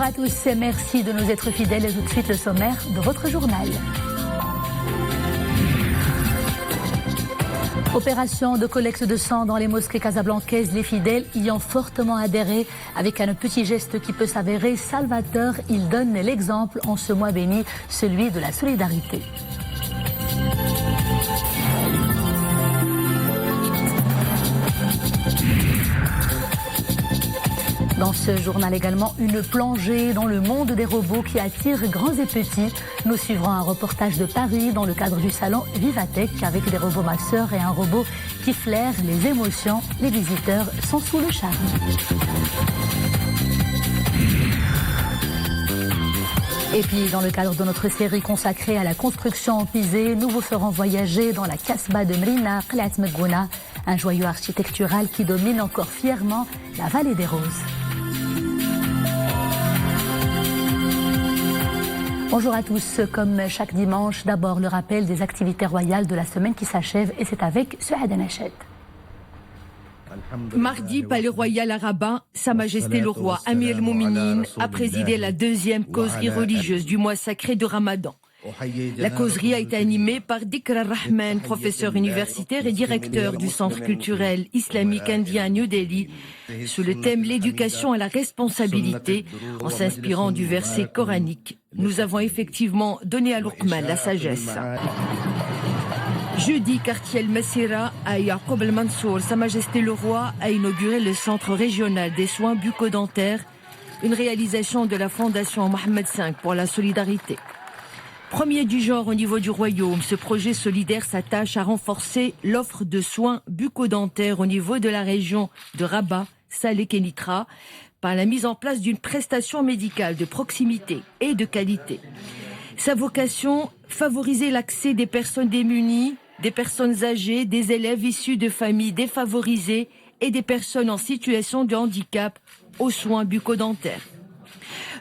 Bonjour à tous, merci de nous être fidèles et tout de suite le sommaire de votre journal. Opération de collecte de sang dans les mosquées casablancaises, les fidèles y ont fortement adhéré avec un petit geste qui peut s'avérer salvateur. Ils donnent l'exemple en ce mois béni, celui de la solidarité. Dans ce journal également, une plongée dans le monde des robots qui attire grands et petits. Nous suivrons un reportage de Paris dans le cadre du salon Vivatech avec des robots masseurs et un robot qui flaire les émotions. Les visiteurs sont sous le charme. Et puis, dans le cadre de notre série consacrée à la construction en pisé, nous vous ferons voyager dans la Kasbah de Mrina, Qlat Megouna, un joyau architectural qui domine encore fièrement la vallée des Roses. Bonjour à tous, comme chaque dimanche, d'abord le rappel des activités royales de la semaine qui s'achève et c'est avec Souad Anachet. Mardi, Palais Royal à Rabat, Sa Majesté le Roi Amir el-Mouminin a présidé la deuxième causerie religieuse du mois sacré de Ramadan. La causerie a été animée par Dikr al-Rahman, professeur universitaire et directeur du Centre culturel islamique indien New Delhi, sous le thème l'éducation à la responsabilité, en s'inspirant du verset coranique. Nous avons effectivement donné à Luqman la sagesse. Jeudi, quartier El-Massira, à Yaqub el-Mansour, Sa Majesté le Roi a inauguré le Centre régional des soins bucco-dentaires, une réalisation de la Fondation Mohamed V pour la solidarité. Premier du genre au niveau du royaume, ce projet solidaire s'attache à renforcer l'offre de soins bucco-dentaires au niveau de la région de Rabat, Salé et Nitra, par la mise en place d'une prestation médicale de proximité et de qualité. Sa vocation, favoriser l'accès des personnes démunies, des personnes âgées, des élèves issus de familles défavorisées et des personnes en situation de handicap aux soins bucco-dentaires.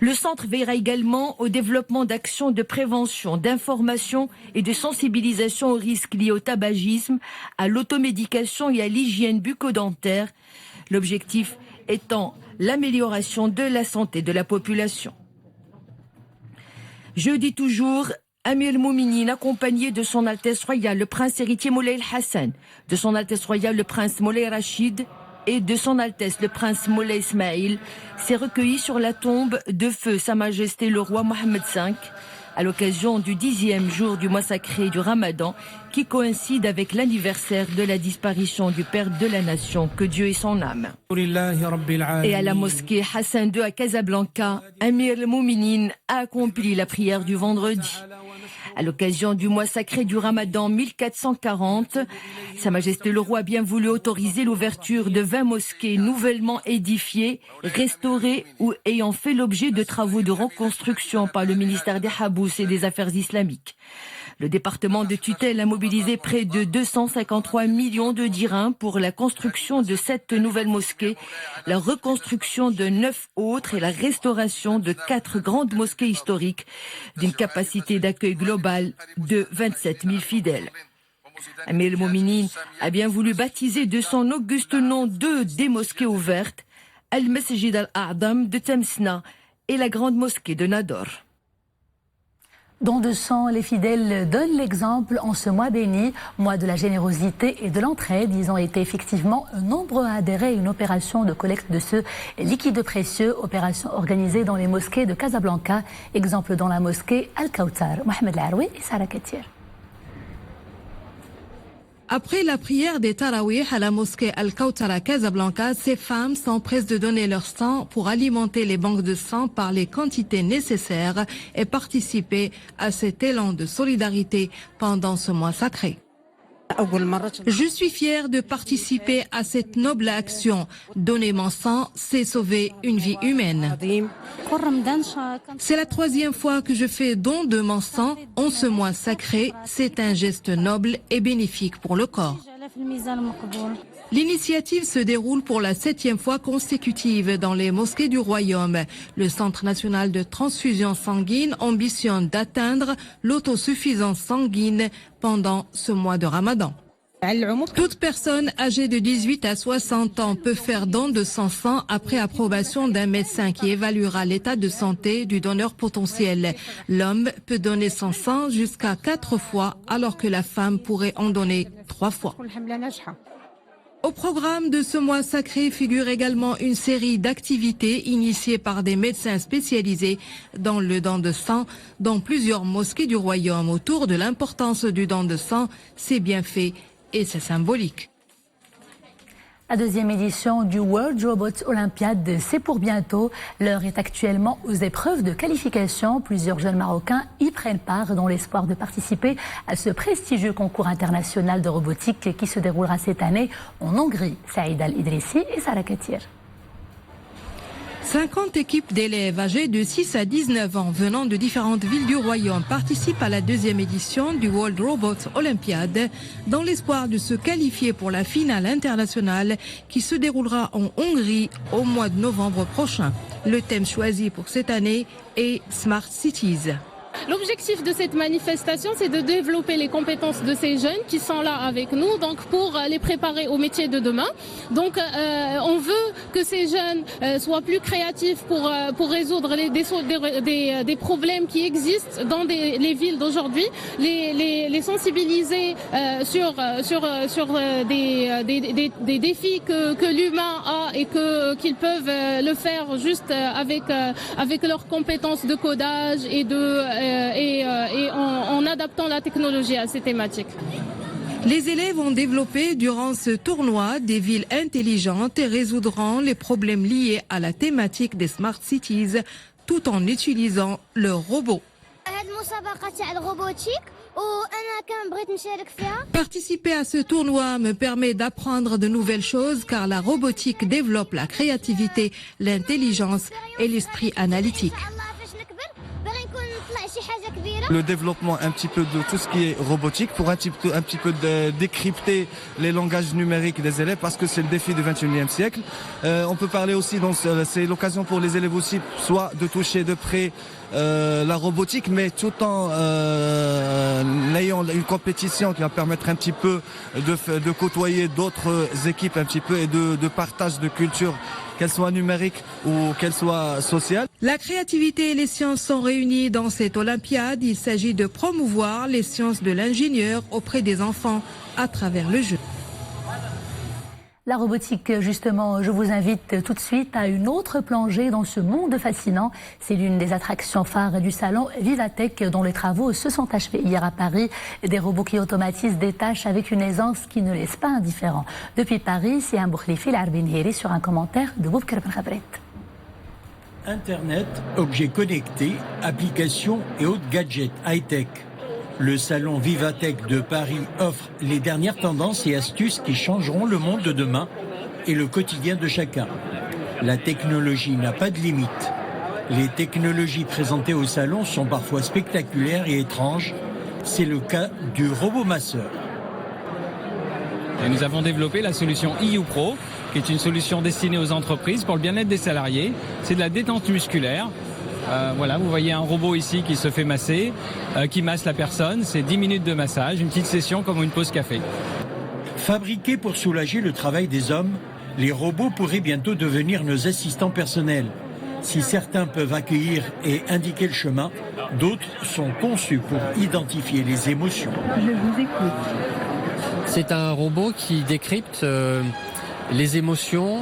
Le centre veillera également au développement d'actions de prévention, d'information et de sensibilisation aux risques liés au tabagisme, à l'automédication et à l'hygiène bucco-dentaire. L'objectif étant l'amélioration de la santé de la population. Jeudi toujours, Amir el-Mouminin, accompagné de son Altesse Royale le Prince héritier Moulay el-Hassan, de son Altesse Royale le Prince Moulay Rachid et de son Altesse le Prince Moulay Ismail, s'est recueilli sur la tombe de feu Sa Majesté le Roi Mohamed V à l'occasion du 10e jour du mois sacré du Ramadan qui coïncide avec l'anniversaire de la disparition du Père de la Nation, que Dieu ait son âme. Et à la mosquée Hassan II à Casablanca, Amir el-Mouminin a accompli la prière du vendredi. À l'occasion du mois sacré du Ramadan 1440, Sa Majesté le Roi a bien voulu autoriser l'ouverture de 20 mosquées nouvellement édifiées, restaurées ou ayant fait l'objet de travaux de reconstruction par le ministère des Habous et des Affaires islamiques. Le département de tutelle a mobilisé près de 253 millions de dirhams pour la construction de 7 nouvelles mosquées, la reconstruction de 9 autres et la restauration de 4 grandes mosquées historiques d'une capacité d'accueil globale de 27 000 fidèles. Amir el-Mouminin a bien voulu baptiser de son auguste nom 2 des mosquées ouvertes, Al-Masjid al-A'dam de Temsna et la grande mosquée de Nador. Don de sang, les fidèles donnent l'exemple en ce mois béni, mois de la générosité et de l'entraide. Ils ont été effectivement nombreux à adhérer à une opération de collecte de ce liquide précieux, opération organisée dans les mosquées de Casablanca, exemple dans la mosquée Al-Kawthar. Mohamed Laroui et Sarah Katir. Après la prière des Tarawih à la mosquée Al-Kawthar à Casablanca, ces femmes s'empressent de donner leur sang pour alimenter les banques de sang par les quantités nécessaires et participer à cet élan de solidarité pendant ce mois sacré. Je suis fière de participer à cette noble action. Donner mon sang, c'est sauver une vie humaine. C'est la 3e fois que je fais don de mon sang en ce mois sacré. C'est un geste noble et bénéfique pour le corps. L'initiative se déroule pour la 7e fois consécutive dans les mosquées du Royaume. Le Centre national de transfusion sanguine ambitionne d'atteindre l'autosuffisance sanguine pendant ce mois de Ramadan. Toute personne âgée de 18 à 60 ans peut faire don de son sang après approbation d'un médecin qui évaluera l'état de santé du donneur potentiel. L'homme peut donner son sang jusqu'à 4 fois alors que la femme pourrait en donner 3 fois. Au programme de ce mois sacré figure également une série d'activités initiées par des médecins spécialisés dans le don de sang dans plusieurs mosquées du royaume autour de l'importance du don de sang, ses bienfaits et c'est symbolique. La deuxième édition du World Robots Olympiade, c'est pour bientôt. L'heure est actuellement aux épreuves de qualification. Plusieurs jeunes Marocains y prennent part dans l'espoir de participer à ce prestigieux concours international de robotique qui se déroulera cette année en Hongrie. Saïd Al-Idrissi et Sarah Katir. 50 équipes d'élèves âgés de 6 à 19 ans venant de différentes villes du royaume participent à la deuxième édition du World Robots Olympiade dans l'espoir de se qualifier pour la finale internationale qui se déroulera en Hongrie au mois de novembre prochain. Le thème choisi pour cette année est Smart Cities. L'objectif de cette manifestation, c'est de développer les compétences de ces jeunes qui sont là avec nous, donc pour les préparer au métier de demain. Donc, on veut que ces jeunes soient plus créatifs pour résoudre des problèmes qui existent dans les villes d'aujourd'hui, les sensibiliser sur des défis que l'humain a et qu'ils peuvent le faire juste avec leurs compétences de codage et en adaptant la technologie à ces thématiques. Les élèves ont développé durant ce tournoi des villes intelligentes et résoudront les problèmes liés à la thématique des Smart Cities tout en utilisant leurs robots. Participer à ce tournoi me permet d'apprendre de nouvelles choses car la robotique développe la créativité, l'intelligence et l'esprit analytique. Le développement un petit peu de tout ce qui est robotique pour un petit peu décrypter les langages numériques des élèves parce que c'est le défi du 21e siècle. On peut parler aussi, c'est l'occasion pour les élèves aussi, soit de toucher de près la robotique, mais tout en ayant une compétition qui va permettre un petit peu de côtoyer d'autres équipes un petit peu et de partage de culture, qu'elle soit numérique ou qu'elle soit sociale. La créativité et les sciences sont réunies dans cette Olympiade. Il s'agit de promouvoir les sciences de l'ingénieur auprès des enfants à travers le jeu. La robotique, justement, je vous invite tout de suite à une autre plongée dans ce monde fascinant. C'est l'une des attractions phares du salon Vivatech dont les travaux se sont achevés hier à Paris. Des robots qui automatisent des tâches avec une aisance qui ne laisse pas indifférent. Depuis Paris, c'est un Boukhlifi l'Arbinhiri sur un commentaire de Boubkar Ben Khabret. Internet, objets connectés, applications et autres gadgets high-tech. Le salon Vivatech de Paris offre les dernières tendances et astuces qui changeront le monde de demain et le quotidien de chacun. La technologie n'a pas de limite. Les technologies présentées au salon sont parfois spectaculaires et étranges. C'est le cas du robot masseur. Et nous avons développé la solution EU Pro, qui est une solution destinée aux entreprises pour le bien-être des salariés. C'est de la détente musculaire. Voilà, vous voyez un robot ici qui se fait masser, qui masse la personne. C'est 10 minutes de massage, une petite session comme une pause café. Fabriqués pour soulager le travail des hommes, les robots pourraient bientôt devenir nos assistants personnels. Si certains peuvent accueillir et indiquer le chemin, d'autres sont conçus pour identifier les émotions. Je vous écoute. C'est un robot qui décrypte les émotions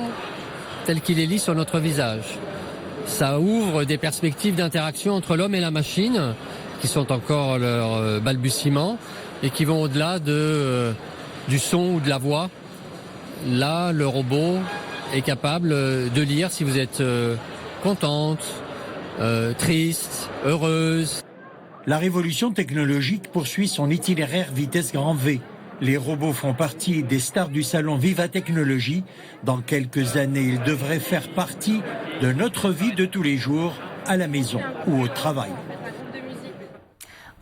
telles qu'il les lit sur notre visage. Ça ouvre des perspectives d'interaction entre l'homme et la machine qui sont encore leur balbutiement et qui vont au-delà du son ou de la voix. Là, le robot est capable de lire si vous êtes contente, triste, heureuse. La révolution technologique poursuit son itinéraire vitesse grand V. Les robots font partie des stars du salon Viva Technologie. Dans quelques années, ils devraient faire partie de notre vie de tous les jours, à la maison ou au travail.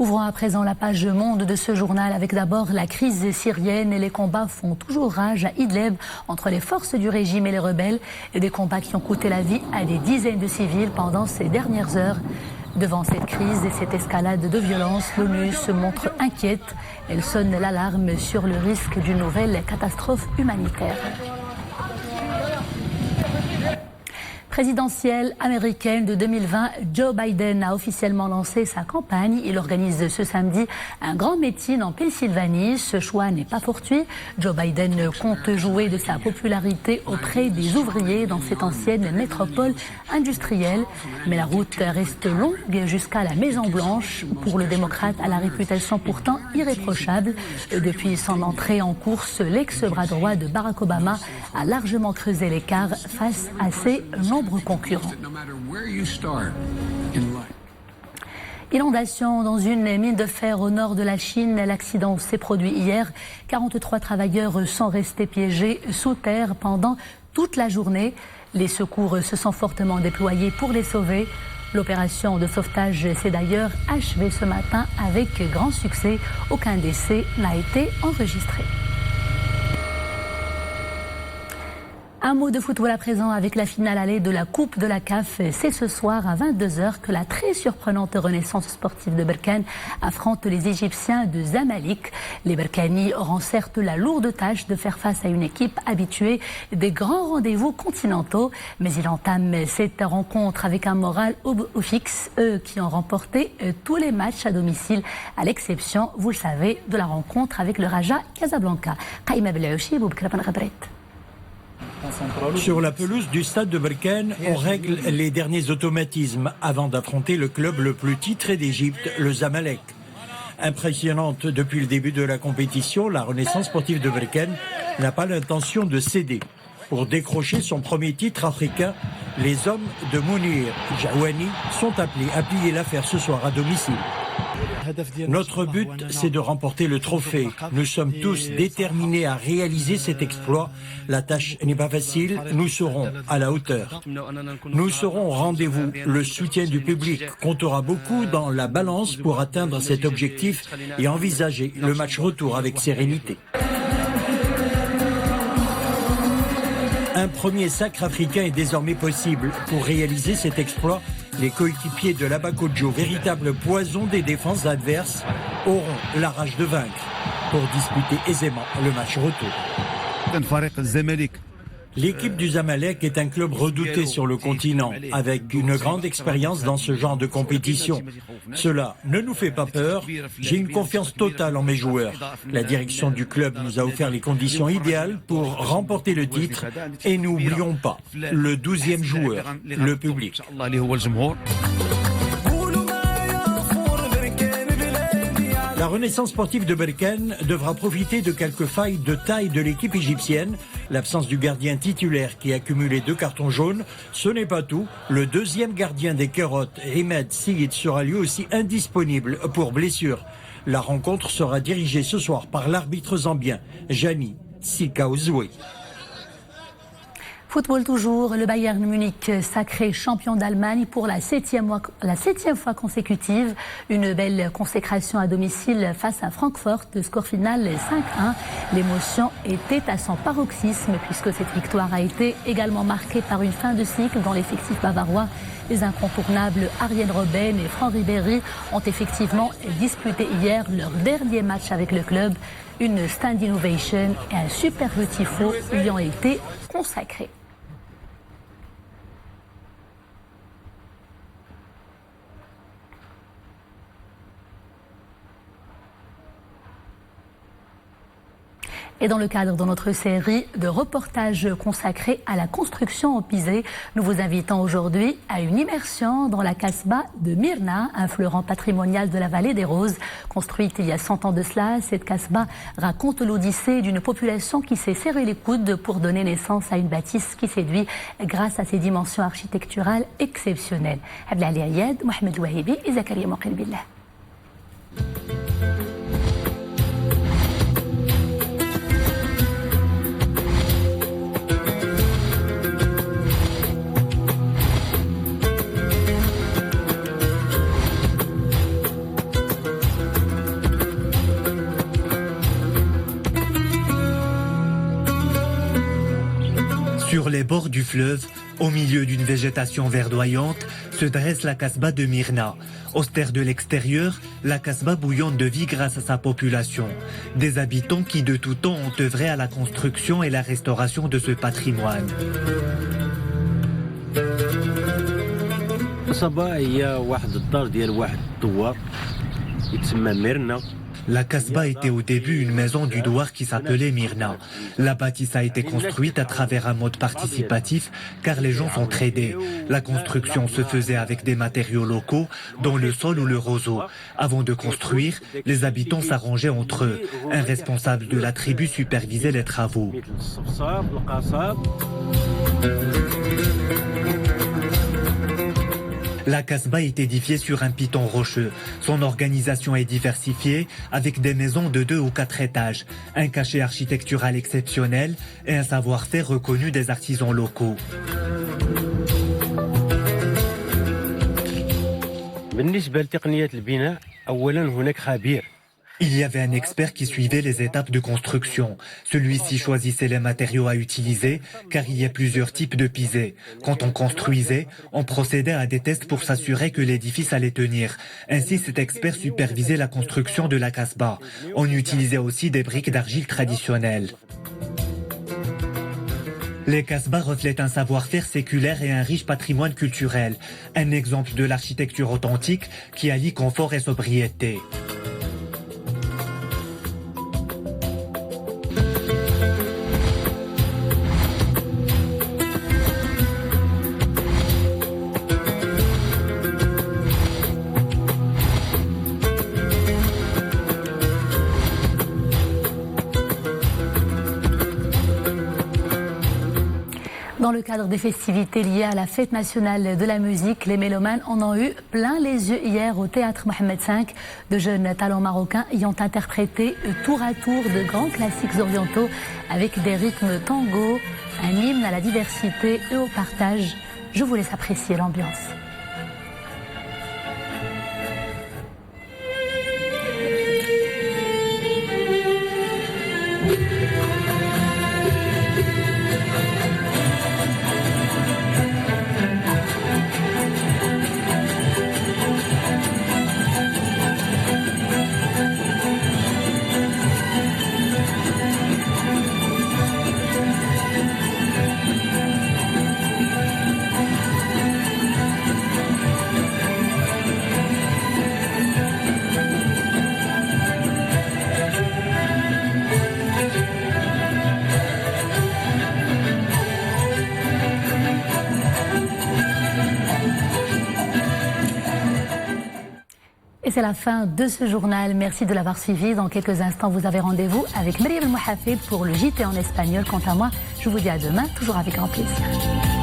Ouvrons à présent la page monde de ce journal avec d'abord la crise syrienne et les combats font toujours rage à Idlib entre les forces du régime et les rebelles. Et des combats qui ont coûté la vie à des dizaines de civils pendant ces dernières heures. Devant cette crise et cette escalade de violence, l'ONU se montre inquiète. Elle sonne l'alarme sur le risque d'une nouvelle catastrophe humanitaire. Présidentielle américaine de 2020, Joe Biden a officiellement lancé sa campagne. Il organise ce samedi un grand meeting en Pennsylvanie. Ce choix n'est pas fortuit. Joe Biden compte jouer de sa popularité auprès des ouvriers dans cette ancienne métropole industrielle. Mais la route reste longue jusqu'à la Maison-Blanche. Pour le démocrate à la réputation pourtant irréprochable, depuis son entrée en course, l'ex-bras droit de Barack Obama a largement creusé l'écart face à ses nombreux concurrents. Inondation dans une mine de fer au nord de la Chine. L'accident s'est produit hier. 43 travailleurs sont restés piégés sous terre pendant toute la journée. Les secours se sont fortement déployés pour les sauver. L'opération de sauvetage s'est d'ailleurs achevée ce matin avec grand succès. Aucun décès n'a été enregistré. Un mot de football à présent avec la finale allée de la Coupe de la CAF. C'est ce soir à 22h que la très surprenante Renaissance sportive de Berkane affronte les Égyptiens de Zamalek. Les Berkani auront certes la lourde tâche de faire face à une équipe habituée des grands rendez-vous continentaux, mais ils entament cette rencontre avec un moral au fixe, eux qui ont remporté tous les matchs à domicile, à l'exception, vous le savez, de la rencontre avec le Raja Casablanca. Qaïma Belaouchi, Boubkra Ben Ghabret. Sur la pelouse du stade de Berkane, on règle les derniers automatismes avant d'affronter le club le plus titré d'Égypte, le Zamalek. Impressionnante depuis le début de la compétition, la Renaissance sportive de Berkane n'a pas l'intention de céder. Pour décrocher son premier titre africain, les hommes de Mounir Jawani sont appelés à plier l'affaire ce soir à domicile. Notre but, c'est de remporter le trophée. Nous sommes tous déterminés à réaliser cet exploit. La tâche n'est pas facile, nous serons à la hauteur. Nous serons au rendez-vous. Le soutien du public comptera beaucoup dans la balance pour atteindre cet objectif et envisager le match retour avec sérénité. Un premier sacre africain est désormais possible. Pour réaliser cet exploit, les coéquipiers de l'Abakodjo, véritable poison des défenses adverses, auront la rage de vaincre pour disputer aisément le match retour. L'équipe du Zamalek est un club redouté sur le continent, avec une grande expérience dans ce genre de compétition. Cela ne nous fait pas peur, j'ai une confiance totale en mes joueurs. La direction du club nous a offert les conditions idéales pour remporter le titre et n'oublions pas le 12e joueur, le public. La Renaissance sportive de Berkane devra profiter de quelques failles de taille de l'équipe égyptienne. L'absence du gardien titulaire qui a cumulé 2 cartons jaunes, ce n'est pas tout. Le deuxième gardien des Kérotes, Ahmed Siyid, sera lui aussi indisponible pour blessure. La rencontre sera dirigée ce soir par l'arbitre zambien, Jani Sikaouzoué. Football toujours, le Bayern Munich sacré champion d'Allemagne pour la septième fois consécutive. Une belle consécration à domicile face à Francfort, score final 5-1. L'émotion était à son paroxysme puisque cette victoire a été également marquée par une fin de cycle dans l'effectif bavarois. Les incontournables Arjen Robben et Franck Ribéry ont effectivement disputé hier leur dernier match avec le club. Une stand innovation et un superbe tifo lui ont été consacrés. Et dans le cadre de notre série de reportages consacrés à la construction au Pisé, nous vous invitons aujourd'hui à une immersion dans la Casbah de Myrna, un fleuron patrimonial de la vallée des Roses. Construite il y a 100 ans de cela, cette Casbah raconte l'odyssée d'une population qui s'est serré les coudes pour donner naissance à une bâtisse qui séduit grâce à ses dimensions architecturales exceptionnelles. Abdelali Ayad, Mohamed Wahibi et Zakaria Moqilbillah. Sur les bords du fleuve, Au milieu d'une végétation verdoyante se dresse la Kasbah de Myrna. Austère de l'extérieur, la Kasbah bouillonne de vie grâce à sa population. Des habitants qui de tout temps ont œuvré à la construction et la restauration de ce patrimoine. La Kasbah était au début une maison du douar qui s'appelait Myrna. La bâtisse a été construite à travers un mode participatif car les gens s'entraidaient. La construction se faisait avec des matériaux locaux, dont le sol ou le roseau. Avant de construire, les habitants s'arrangeaient entre eux. Un responsable de la tribu supervisait les travaux. La Kasbah est édifiée sur un piton rocheux. Son organisation est diversifiée avec des maisons de 2 ou 4 étages, un cachet architectural exceptionnel et un savoir-faire reconnu des artisans locaux. Il y avait un expert qui suivait les étapes de construction. Celui-ci choisissait les matériaux à utiliser car il y a plusieurs types de pisés. Quand on construisait, on procédait à des tests pour s'assurer que l'édifice allait tenir. Ainsi, cet expert supervisait la construction de la Kasbah. On utilisait aussi des briques d'argile traditionnelles. Les Kasbahs reflètent un savoir-faire séculaire et un riche patrimoine culturel. Un exemple de l'architecture authentique qui allie confort et sobriété. Dans le cadre des festivités liées à la fête nationale de la musique, les mélomanes en ont eu plein les yeux hier au théâtre Mohamed V. De jeunes talents marocains y ont interprété tour à tour de grands classiques orientaux avec des rythmes tango, un hymne à la diversité et au partage. Je vous laisse apprécier l'ambiance. Et c'est la fin de ce journal. Merci de l'avoir suivi. Dans quelques instants, vous avez rendez-vous avec Myriam El Mohafed pour le JT en espagnol. Quant à moi, je vous dis à demain, toujours avec grand plaisir.